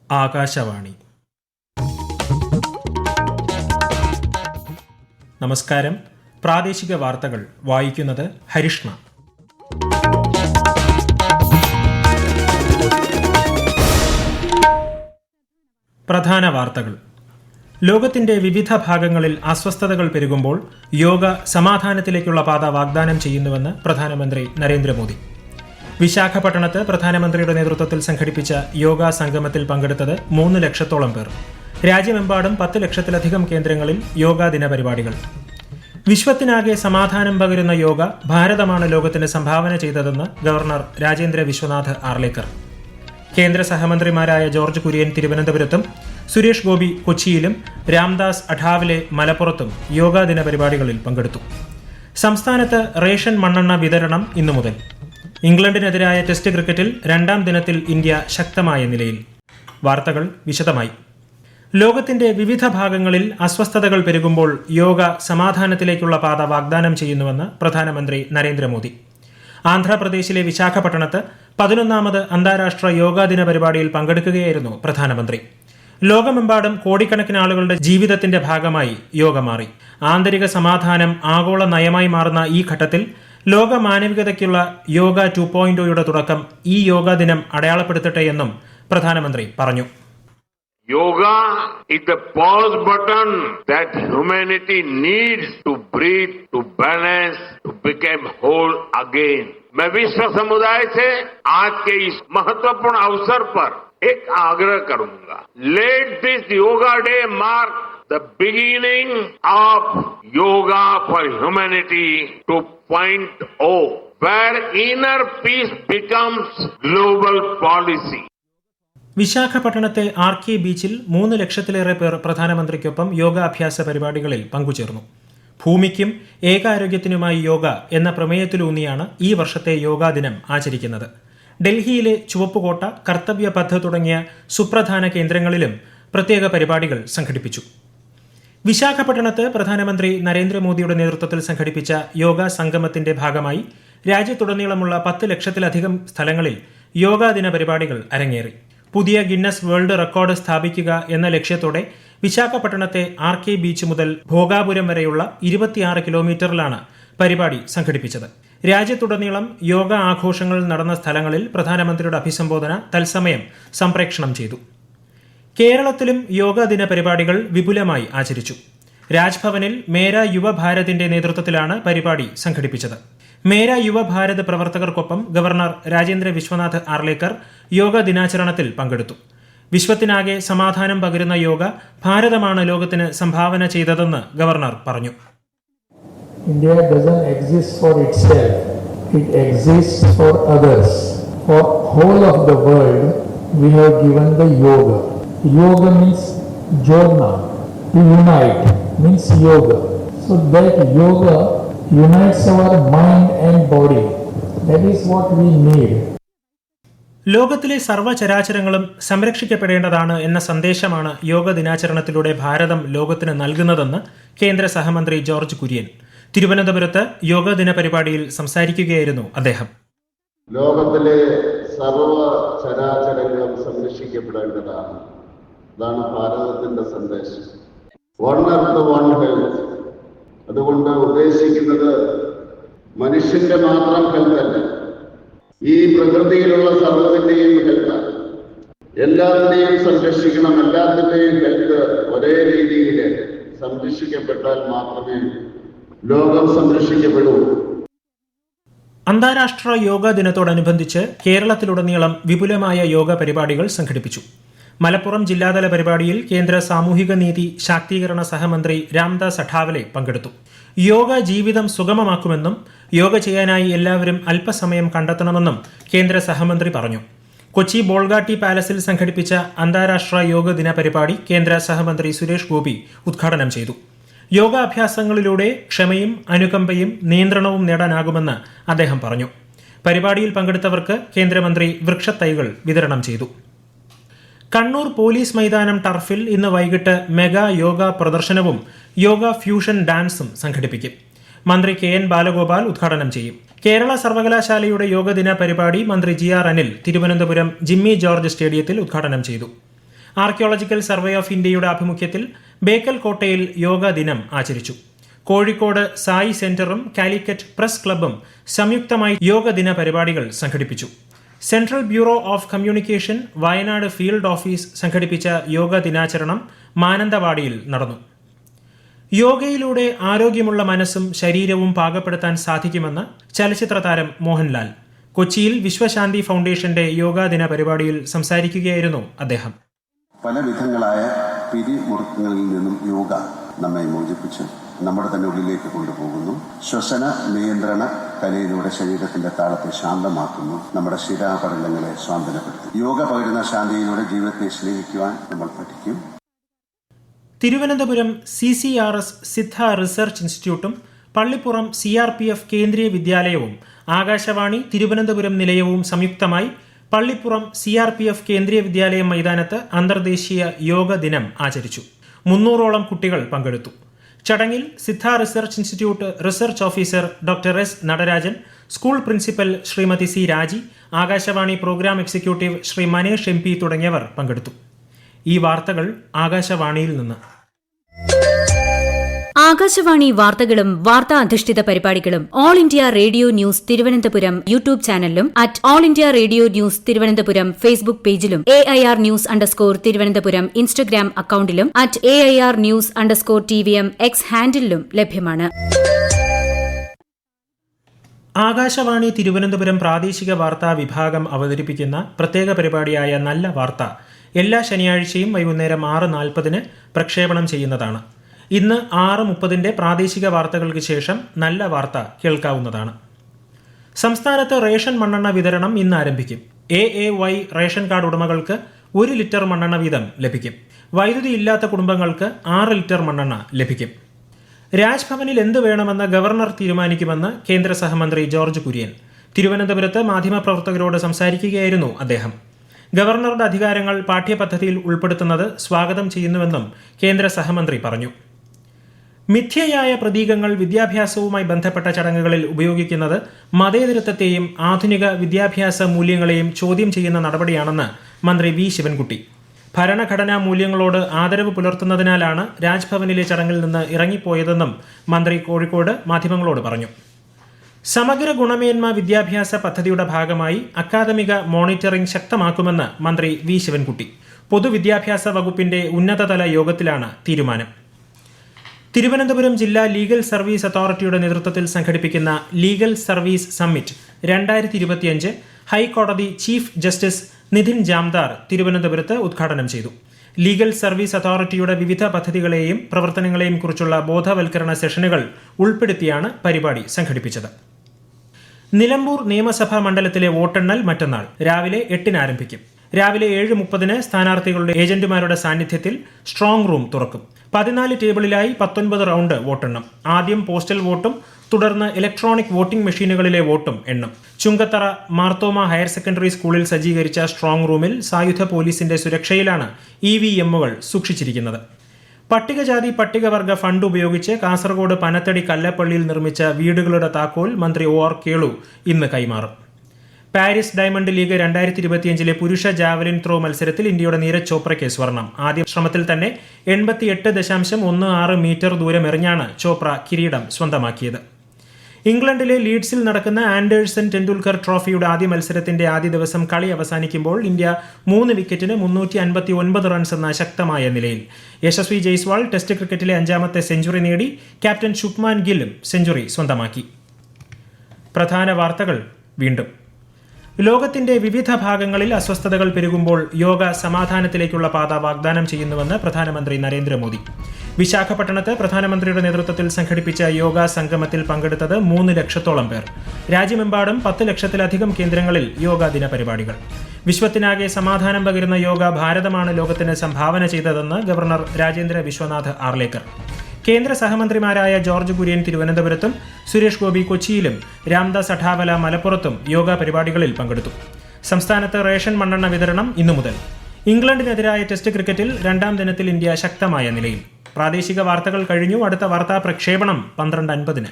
ആകാശവാണി. നമസ്കാരം. പ്രാദേശിക വാർത്തകൾ വായിക്കുന്നത് ഹരിഷ്ണ. പ്രധാന വാർത്തകൾ. ലോകത്തിന്റെ വിവിധ ഭാഗങ്ങളിൽ അസ്വസ്ഥതകൾ പെരുകുമ്പോൾ യോഗ സമാധാനത്തിലേക്കുള്ള പാത വാഗ്ദാനം ചെയ്യുന്നുവെന്ന് പ്രധാനമന്ത്രി നരേന്ദ്രമോദി. വിശാഖപട്ടണത്ത് പ്രധാനമന്ത്രിയുടെ നേതൃത്വത്തിൽ സംഘടിപ്പിച്ച യോഗ സംഗമത്തിൽ പങ്കെടുത്തത് 3 ലക്ഷത്തോളം പേർ. രാജ്യമെമ്പാടും 10 ലക്ഷത്തിലധികം കേന്ദ്രങ്ങളിൽ യോഗാ ദിന പരിപാടികൾ. വിശ്വത്തിനാകെ സമാധാനം പകരുന്ന യോഗ ഭാരതമാണ് ലോകത്തിന് സംഭാവന ചെയ്തതെന്ന് ഗവർണർ രാജേന്ദ്ര വിശ്വനാഥ് ആർലേക്കർ. കേന്ദ്ര സഹമന്ത്രിമാരായ ജോർജ് കുര്യൻ തിരുവനന്തപുരത്തും സുരേഷ് ഗോപി കൊച്ചിയിലും രാംദാസ് അഠാവലെ മലപ്പുറത്തും യോഗാ ദിന പരിപാടികളിൽ പങ്കെടുത്തു. സംസ്ഥാനത്ത് റേഷൻ മണ്ണെണ്ണ വിതരണം ഇന്നു മുതൽ. ഇംഗ്ലണ്ടിനെതിരായ ടെസ്റ്റ് ക്രിക്കറ്റിൽ 2ാം ദിനത്തിൽ ഇന്ത്യ ശക്തമായ നിലയിൽ. വാർത്തകൾ വിശദമായി. ലോകത്തിന്റെ വിവിധ ഭാഗങ്ങളിൽ അസ്വസ്ഥതകൾ പെരുകുമ്പോൾ യോഗ സമാധാനത്തിലേക്കുള്ള പാത വാഗ്ദാനം ചെയ്യുന്നുവെന്ന് പ്രധാനമന്ത്രി നരേന്ദ്രമോദി. ആന്ധ്രാപ്രദേശിലെ വിശാഖപട്ടണത്ത് 11ാമത് അന്താരാഷ്ട്ര യോഗാ ദിന പരിപാടിയിൽ പങ്കെടുക്കുകയായിരുന്നു പ്രധാനമന്ത്രി. ലോകമെമ്പാടും കോടിക്കണക്കിന് ആളുകളുടെ ജീവിതത്തിന്റെ ഭാഗമായി യോഗ മാറി. ആന്തരിക സമാധാനം ആഗോള നയമായി മാറുന്ന ഈ ഘട്ടത്തിൽ ലോക മാനവികതയ്ക്കുള്ള യോഗ 2.0യുടെ തുടക്കം ഈ യോഗാ ദിനം അടയാളപ്പെടുത്തട്ടെ എന്നും പ്രധാനമന്ത്രി പറഞ്ഞു. Yoga is the pause button that humanity needs to breathe, to balance, to become whole again. मैं विश्व समुदाय से आज के इस महत्वपूर्ण अवसर पर एक आग्रह करूंगा. Let this Yoga Day mark the beginning of Yoga for Humanity 2.0, where inner peace becomes global policy. വിശാഖപട്ടണത്തെ RK ബീച്ചിൽ 3 ലക്ഷത്തിലേറെ പേർ പ്രധാനമന്ത്രിക്കൊപ്പം യോഗാഭ്യാസ പരിപാടികളിൽ പങ്കുചേർന്നു. ഭൂമിക്കും ഏകാരോഗ്യത്തിനുമായി യോഗ എന്ന പ്രമേയത്തിലൂന്നിയാണ് ഈ വർഷത്തെ യോഗാ ദിനം ആചരിക്കുന്നത്. ഡൽഹിയിലെ ചുവപ്പുകോട്ട, കർത്തവ്യപഥ് തുടങ്ങിയ സുപ്രധാന കേന്ദ്രങ്ങളിലും പ്രത്യേക പരിപാടികൾ സംഘടിപ്പിച്ചു. വിശാഖപട്ടണത്ത് പ്രധാനമന്ത്രി നരേന്ദ്രമോദിയുടെ നേതൃത്വത്തിൽ സംഘടിപ്പിച്ച യോഗാ സംഗമത്തിന്റെ ഭാഗമായി രാജ്യത്തുടനീളമുള്ള 10 ലക്ഷത്തിലധികം സ്ഥലങ്ങളിൽ യോഗാ ദിന പരിപാടികൾ അരങ്ങേറി. പുതിയ ഗിന്നസ് വേൾഡ് റെക്കോർഡ് സ്ഥാപിക്കുക എന്ന ലക്ഷ്യത്തോടെ വിശാഖപട്ടണത്തെ RK ബീച്ച് മുതൽ ഭോഗാപുരം വരെയുള്ള 26 കിലോമീറ്ററിലാണ് പരിപാടി സംഘടിപ്പിച്ചത്. രാജ്യത്തുടനീളം യോഗ ആഘോഷങ്ങൾ നടന്ന സ്ഥലങ്ങളിൽ പ്രധാനമന്ത്രിയുടെ അഭിസംബോധന തത്സമയം സംപ്രേക്ഷണം ചെയ്തു. കേരളത്തിലും യോഗാ ദിന പരിപാടികൾ വിപുലമായി ആചരിച്ചു. രാജ്ഭവനിൽ മേരാ യുവഭാരതിന്റെ നേതൃത്വത്തിലാണ് പരിപാടി സംഘടിപ്പിച്ചത്. മേരാ യുവഭാരത് പ്രവർത്തകർക്കൊപ്പം ഗവർണർ രാജേന്ദ്ര വിശ്വനാഥ് ആർലേക്കർ യോഗ ദിനാചരണത്തിൽ പങ്കെടുത്തു. വിശ്വത്തിനാകെ സമാധാനം പകരുന്ന യോഗ ഭാരതമാണ് ലോകത്തിന് സംഭാവന ചെയ്തതെന്ന് ഗവർണർ പറഞ്ഞു. India doesn't exist for itself, it exists for others. For whole of the world we have given the yoga. Yoga means jodna, to unite means yoga. So that yoga unites our mind and body. That is what we need. ലോകത്തിലെ സർവ്വചരാചരങ്ങളും സംരക്ഷിക്കപ്പെടേണ്ടതാണ് എന്ന സന്ദേശമാണ് യോഗ ദിനാചരണത്തിലൂടെ ഭാരതം ലോകത്തിന് നൽകുന്നതെന്ന് കേന്ദ്ര സഹമന്ത്രി George Kurian. തിരുവനന്തപുരത്ത് യോഗ ദിന പരിപാടിയിൽ സംസാരിക്കുകയായിരുന്നു അദ്ദേഹം. ലോകത്തിലെ സർവ്വചരാചരങ്ങളും സംരക്ഷിക്കപ്പെടേണ്ടതാണ്. അതാണ് ഭാരതത്തിന്റെ സന്ദേശം. One earth one health. അതുകൊണ്ട് ഉദ്ദേശിക്കുന്നത് മനുഷ്യന്റെ മാത്രം ഹെൽത്ത് അല്ല, ഈ പ്രകൃതിയിലുള്ള സർവ്വത്തിന്റെയും ഹെൽത്ത്. എല്ലാത്തിനെയും സംരക്ഷിക്കണം. എല്ലാത്തിന്റെയും ഹെൽത്ത് ഒരേ രീതിയിൽ സംരക്ഷിക്കപ്പെട്ടാൽ മാത്രമേ ലോകം സംരക്ഷിക്കപ്പെടൂ. അന്താരാഷ്ട്ര യോഗാ ദിനത്തോടനുബന്ധിച്ച് കേരളത്തിലുടനീളം വിപുലമായ യോഗ പരിപാടികൾ സംഘടിപ്പിച്ചു. മലപ്പുറം ജില്ലാതല പരിപാടിയിൽ കേന്ദ്ര സാമൂഹിക നീതി ശാക്തീകരണ സഹമന്ത്രി രാംദാസ് അഠാവലെ പങ്കെടുത്തു. യോഗ ജീവിതം സുഗമമാക്കുമെന്നും യോഗ ചെയ്യാനായി എല്ലാവരും അല്പസമയം കണ്ടെത്തണമെന്നും കേന്ദ്ര സഹമന്ത്രി പറഞ്ഞു. കൊച്ചി ബോൾഗാട്ടി പാലസിൽ സംഘടിപ്പിച്ച അന്താരാഷ്ട്ര യോഗ ദിന പരിപാടി കേന്ദ്ര സഹമന്ത്രി സുരേഷ് ഗോപി ഉദ്ഘാടനം ചെയ്തു. യോഗാഭ്യാസങ്ങളിലൂടെ ക്ഷമയും അനുകമ്പയും നിയന്ത്രണവും നേടാനാകുമെന്ന് അദ്ദേഹം പറഞ്ഞു. പരിപാടിയിൽ പങ്കെടുത്തവർക്ക് കേന്ദ്രമന്ത്രി വൃക്ഷത്തൈകൾ വിതരണം ചെയ്തു. കണ്ണൂർ പോലീസ് മൈതാനം ടർഫിൽ ഇന്ന് വൈകിട്ട് മെഗാ യോഗ പ്രദർശനവും യോഗ ഫ്യൂഷൻ ഡാൻസും സംഘടിപ്പിക്കും. മന്ത്രി KN ബാലഗോപാൽ ഉദ്ഘാടനം ചെയ്യും. കേരള സർവകലാശാലയുടെ യോഗദിന പരിപാടി മന്ത്രി GR അനിൽ തിരുവനന്തപുരം ജിമ്മി ജോർജ് സ്റ്റേഡിയത്തിൽ ഉദ്ഘാടനം ചെയ്തു. ആർക്കിയോളജിക്കൽ സർവേ ഓഫ് ഇന്ത്യയുടെ ആഭിമുഖ്യത്തിൽ ബേക്കൽ കോട്ടയിൽ യോഗാ ദിനം ആചരിച്ചു. കോഴിക്കോട് സായി സെന്ററും കാലിക്കറ്റ് പ്രസ് ക്ലബ്ബും സംയുക്തമായി യോഗ ദിന പരിപാടികൾ സംഘടിപ്പിച്ചു. Central bureau of communication Wayanad field office സംഘടിപ്പിച്ച യോഗ ദിനാചരണം മാനന്തവാടിയിൽ നടന്നു. യോഗയിലൂടെ ആരോഗ്യമുള്ള മനസ്സും ശരീരവും പാകപ്പെടുത്താൻ സാധിക്കുമെന്ന് ചലച്ചിത്ര താരം മോഹൻലാൽ. കൊച്ചിയിൽ വിശ്വശാന്തി ഫൗണ്ടേഷന്റെ യോഗാ ദിന പരിപാടിയിൽ സംസാരിക്കുകയായിരുന്നു അദ്ദേഹം. പല വിധങ്ങളായ പിരിമുറുക്കങ്ങളിൽ നിന്നും യോഗ നമ്മെ മോചിപ്പിച്ച് നമ്മുടെ തന്നെ ഉള്ളിലേക്ക് കൊണ്ടുപോകുന്നു. ശ്വസന നിയന്ത്രണ കലയിലൂടെ ശരീരത്തിന്റെ താളത്തെ ശാന്തമാക്കുന്നു. നമ്മുടെ ശിരാപടലങ്ങളെ സ്വാന്തനപ്പെടുത്തും. യോഗ പകരുന്ന ശാന്തിയിലൂടെ ജീവിതത്തെ സ്നേഹിക്കുവാൻ നമ്മൾ പഠിക്കും. തിരുവനന്തപുരം CCRS സിദ്ധ റിസർച്ച് ഇൻസ്റ്റിറ്റ്യൂട്ടും പള്ളിപ്പുറം CRPF കേന്ദ്രീയ വിദ്യാലയവും ആകാശവാണി തിരുവനന്തപുരം നിലയവും സംയുക്തമായി പള്ളിപ്പുറം CRPF കേന്ദ്രീയ വിദ്യാലയം മൈതാനത്ത് അന്തർദേശീയ യോഗ ദിനം ആചരിച്ചു. 300ഓളം കുട്ടികൾ പങ്കെടുത്തു. ചടങ്ങിൽ Siddha research institute research officer doctor S Natarajan, school principal Shrimati C Raji, Akashvani program executive Shri Manesh MP തുടങ്ങിയവർ പങ്കെടുത്തു. ഈ വാർത്തകൾ ആകാശവാണിയിൽ നിന്ന്. ആകാശവാണി വാർത്തകളും വാർത്താ അധിഷ്ഠിത പരിപാടികളും all India radio news Thiruvananthapuram YouTube ചാനലിലും @all India radio news Thiruvananthapuram Facebook പേജിലും AIR ന്യൂസ് _തിരുവനന്തപുരം ഇൻസ്റ്റഗ്രാം അക്കൌണ്ടിലും @AIR ന്യൂസ് _TVM X ഹാൻഡിലും ലഭ്യമാണ്. ആകാശവാണി തിരുവനന്തപുരം പ്രാദേശിക വാർത്താ വിഭാഗം അവതരിപ്പിക്കുന്ന പ്രത്യേക പരിപാടിയായ നല്ല വാർത്ത എല്ലാ ശനിയാഴ്ചയും വൈകുന്നേരം 6:40 പ്രക്ഷേപണം ചെയ്യുന്നതാണ്. ഇന്ന് 6:30 പ്രാദേശിക വാർത്തകൾക്ക് ശേഷം നല്ല വാർത്ത കേൾക്കാവുന്നതാണ്. സംസ്ഥാനത്ത് റേഷൻ മണ്ണെണ്ണ വിതരണം ഇന്ന് ആരംഭിക്കും. AAY റേഷൻ കാർഡ് ഉടമകൾക്ക് 1 ലിറ്റർ മണ്ണെണ്ണ വീതം ലഭിക്കും. വൈദ്യുതി ഇല്ലാത്ത കുടുംബങ്ങൾക്ക് 6 ലിറ്റർ മണ്ണെണ്ണ ലഭിക്കും. രാജ്ഭവനിൽ എന്ത് വേണമെന്ന് ഗവർണർ തീരുമാനിക്കുമെന്ന് കേന്ദ്ര സഹമന്ത്രി ജോർജ് കുര്യൻ. തിരുവനന്തപുരത്ത് മാധ്യമപ്രവർത്തകരോട് സംസാരിക്കുകയായിരുന്നു അദ്ദേഹം. ഗവർണറുടെ അധികാരങ്ങൾ പാഠ്യപദ്ധതിയിൽ ഉൾപ്പെടുത്തുന്നത് സ്വാഗതം ചെയ്യുന്നുവെന്നും കേന്ദ്ര സഹമന്ത്രി പറഞ്ഞു. മിഥ്യയായ പ്രതീകങ്ങൾ വിദ്യാഭ്യാസവുമായി ബന്ധപ്പെട്ട ചടങ്ങുകളിൽ ഉപയോഗിക്കുന്നത് മതേതരത്വത്തെയും ആധുനിക വിദ്യാഭ്യാസ മൂല്യങ്ങളെയും ചോദ്യം ചെയ്യുന്ന നടപടിയാണെന്ന് മന്ത്രി V ശിവൻകുട്ടി. ഭരണഘടനാ മൂല്യങ്ങളോട് ആദരവ് പുലർത്തുന്നതിനാലാണ് രാജ്ഭവനിലെ ചടങ്ങിൽ നിന്ന് ഇറങ്ങിപ്പോയതെന്നും മന്ത്രി കോഴിക്കോട് മാധ്യമങ്ങളോട് പറഞ്ഞു. സമഗ്ര ഗുണമേന്മ വിദ്യാഭ്യാസ പദ്ധതിയുടെ ഭാഗമായി അക്കാദമിക മോണിറ്ററിംഗ് ശക്തമാക്കുമെന്ന് മന്ത്രി V ശിവൻകുട്ടി. പൊതുവിദ്യാഭ്യാസ വകുപ്പിന്റെ ഉന്നതതല യോഗത്തിലാണ് തീരുമാനം. തിരുവനന്തപുരം ജില്ലാ ലീഗൽ സർവീസ് അതോറിറ്റിയുടെ നേതൃത്വത്തിൽ സംഘടിപ്പിക്കുന്ന ലീഗൽ സർവീസ് സമ്മിറ്റ് 2025 ഹൈക്കോടതി ചീഫ് ജസ്റ്റിസ് നിതിൻ ജാംദാർ തിരുവനന്തപുരത്ത് ഉദ്ഘാടനം ചെയ്തു. ലീഗൽ സർവീസ് അതോറിറ്റിയുടെ വിവിധ പദ്ധതികളെയും പ്രവർത്തനങ്ങളെയും കുറിച്ചുള്ള ബോധവൽക്കരണ സെഷനുകൾ ഉൾപ്പെടുത്തിയാണ് പരിപാടി സംഘടിപ്പിച്ചത്. നിലമ്പൂർ നിയമസഭാ മണ്ഡലത്തിലെ വോട്ടെണ്ണൽ മറ്റന്നാൾ രാവിലെ 8-ന് ആരംഭിക്കും. രാവിലെ 7:30 സ്ഥാനാർത്ഥികളുടെ ഏജന്റുമാരുടെ സാന്നിധ്യത്തിൽ സ്ട്രോങ് റൂം തുറക്കും. 14 ടേബിളിലായി 19 റൗണ്ട് വോട്ടെണ്ണം. ആദ്യം പോസ്റ്റൽ വോട്ടും തുടർന്ന് ഇലക്ട്രോണിക് വോട്ടിംഗ് മെഷീനുകളിലെ വോട്ടും എണ്ണും. ചുങ്കത്തറ മാർത്തോമ ഹയർ സെക്കൻഡറി സ്കൂളിൽ സജ്ജീകരിച്ച സ്ട്രോങ് റൂമിൽ സായുധ പോലീസിന്റെ സുരക്ഷയിലാണ് EVMകൾ സൂക്ഷിച്ചിരിക്കുന്നത്. പട്ടികജാതി പട്ടികവർഗ ഫണ്ട് ഉപയോഗിച്ച് കാസർഗോഡ് പനത്തടി കല്ലപ്പള്ളിയിൽ നിർമ്മിച്ച വീടുകളുടെ താക്കോൽ മന്ത്രി OR കേളു ഇന്ന് കൈമാറും. പാരീസ് ഡയമണ്ട് ലീഗ് 2025 പുരുഷ ജാവലിൻ ത്രോ മത്സരത്തിൽ ഇന്ത്യയുടെ നീരജ് ചോപ്രയ്ക്ക് സ്വർണം. ആദ്യ ശ്രമത്തിൽ തന്നെ 88.16 മീറ്റർ ദൂരം എറിഞ്ഞാണ് ചോപ്ര കിരീടം സ്വന്തമാക്കിയത്. ഇംഗ്ലണ്ടിലെ ലീഡ്സിൽ നടക്കുന്ന ആൻഡേഴ്സൺ ടെണ്ടുൽക്കർ ട്രോഫിയുടെ ആദ്യ മത്സരത്തിന്റെ ആദ്യ ദിവസം കളി അവസാനിക്കുമ്പോൾ ഇന്ത്യ 3 വിക്കറ്റിന് 359 റൺസ് എന്ന ശക്തമായ നിലയിൽ. യശസ്വി ജയ്സ്വാൾ ടെസ്റ്റ് ക്രിക്കറ്റിലെ 5ാമത്തെ സെഞ്ചുറി നേടി. ക്യാപ്റ്റൻ ശുഭ്മാൻ ഗില്ലും സെഞ്ചുറി സ്വന്തമാക്കി. പ്രധാന വാർത്തകൾ വീണ്ടും. ലോകത്തിന്റെ വിവിധ ഭാഗങ്ങളിൽ അസ്വസ്ഥതകൾ പെരുകുമ്പോൾ യോഗ സമാധാനത്തിലേക്കുള്ള പാത വാഗ്ദാനം ചെയ്യുന്നുവെന്ന് പ്രധാനമന്ത്രി നരേന്ദ്രമോദി. വിശാഖപട്ടണത്ത് പ്രധാനമന്ത്രിയുടെ നേതൃത്വത്തിൽ സംഘടിപ്പിച്ച യോഗ സംഗമത്തിൽ പങ്കെടുത്തത് 3 ലക്ഷത്തോളം പേർ. രാജ്യമെമ്പാടും 10 ലക്ഷത്തിലധികം കേന്ദ്രങ്ങളിൽ യോഗാ ദിന പരിപാടികൾ. വിശ്വത്തിനാകെ സമാധാനം പകരുന്ന യോഗ ഭാരതമാണ് ലോകത്തിന് സംഭാവന ചെയ്തതെന്ന് ഗവർണർ രാജേന്ദ്ര വിശ്വനാഥ് ആർലേക്കർ. കേന്ദ്ര സഹമന്ത്രിമാരായ ജോർജ് കുര്യൻ തിരുവനന്തപുരത്തും സുരേഷ് ഗോപി കൊച്ചിയിലും രാംദാസ് അഠാവല മലപ്പുറത്തും യോഗ പരിപാടികളിൽ പങ്കെടുത്തു. സംസ്ഥാനത്ത് റേഷൻ മണ്ണെണ്ണ വിതരണം ഇന്നു മുതൽ. ഇംഗ്ലണ്ടിനെതിരായ ടെസ്റ്റ് ക്രിക്കറ്റിൽ 2ാം ദിനത്തിൽ ഇന്ത്യ ശക്തമായ നിലയിൽ. പ്രാദേശിക വാർത്തകൾ കഴിഞ്ഞു. അടുത്ത വാർത്താ പ്രക്ഷേപണം 12:50.